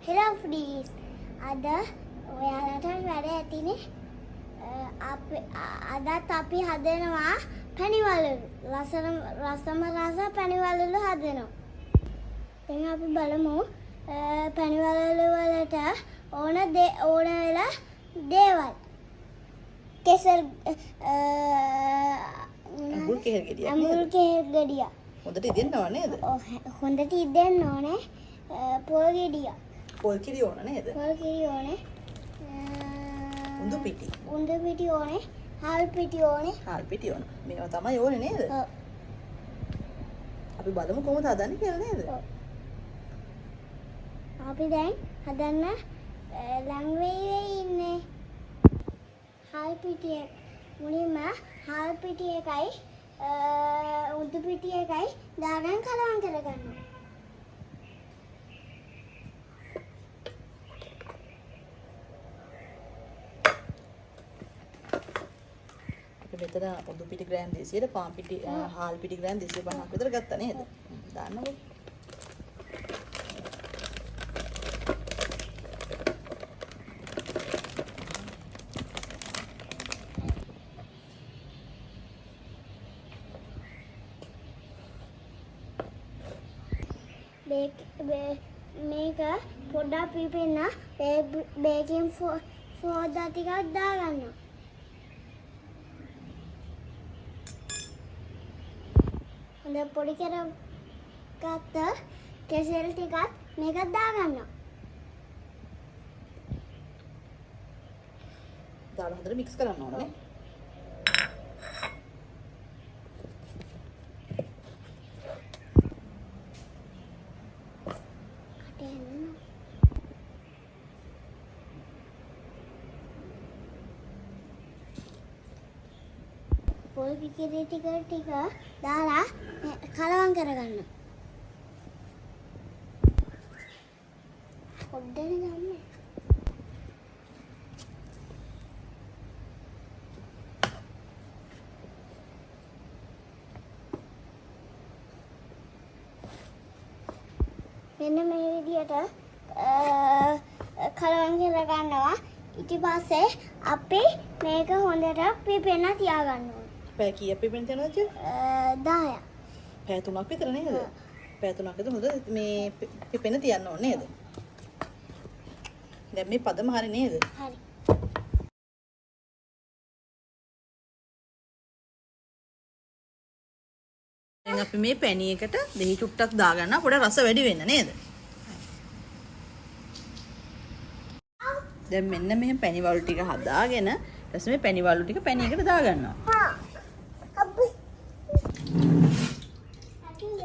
Hello please. Ada ඔයාලට වැඩ ඇතිනේ. අදත් අපි හදනවා පැණිවලලු. රසම රස පැණිවලලු හදනවා. දැන් අපි බලමු පැණිවලලු වලට ඕන වෙලා දේවල්. කෙසල් අඟුල් කෙහෙල් ගෙඩියක් අඟුල් කෙහෙල් ගෙඩියක්. හොඳට ඉදෙන්නව නේද? හොඳට ඉදෙන්න ඕනේ. පොල් ගෙඩියක්. පොල් කිරි ඕන නේද? පොල් කිරි ඕනේ. උඳු පිටි. උඳු පිටි ඕනේ. හාල් පිටි ඕනේ. හාල් පිටි ඕන. මේවා තමයි ඕනේ නේද? ඔව්. අපි බලමු කොහොමද හදන්නේ කියලා නේද? ඔව්. අපි දැන් හදන්න ලං වෙයි ඉන්නේ. හාල් පිටිය මුලින්ම හාල් පිටි එකයි උඳු පිටි එකයි දාගෙන කලවම් කරගන්නවා. මෙතන උඳු පිටි ග්‍රෑම් 200ට පාන් පිටි හාල් පිටි ග්‍රෑම් 250ක් විතර ගත්තා නේද? දාන්නකො. මේක පොඩ්ඩක් පිපෙන්න බේකින් සෝඩා ටිකක් දාගන්නවා. හොඳ පොඩි කරගත්ත කෙසෙල් ටිකක් මේකත් දාගන්නවා. දාලා හොඳට මික්ස් කරන්න ඕනේ. පොල් කිරි ටික දාලා කලවම් කරගන්න. පොඩ්ඩක් ගන්න. මෙන්න මේ විදියට කලවම් කරගන්නවා. ඊට පස්සේ අපි මේක හොඳට පිපෙන්න තියාගන්න ඕනේ. පැය කීයක් පිපෙන්න තියනවද? 10ක්. පැය 3ක් විතර නේද? පැය 3ක් විතර හොඳ මේ පිපෙන්න තියන්න ඕනේ නේද? දැන් මේ පදම හරි නේද? හරි. දැන් අපි මේ පැණි එකට දෙහි චුට්ටක් දාගන්නවා පොඩ රස වැඩි වෙන්න නේද? දැන් මෙන්න මෙහෙම පැණි වලු ටික හදාගෙන ඊට පස්සේ මේ පැණි වලු ටික පැණි එකට දාගන්නවා. හා. අපි. ඇතිද?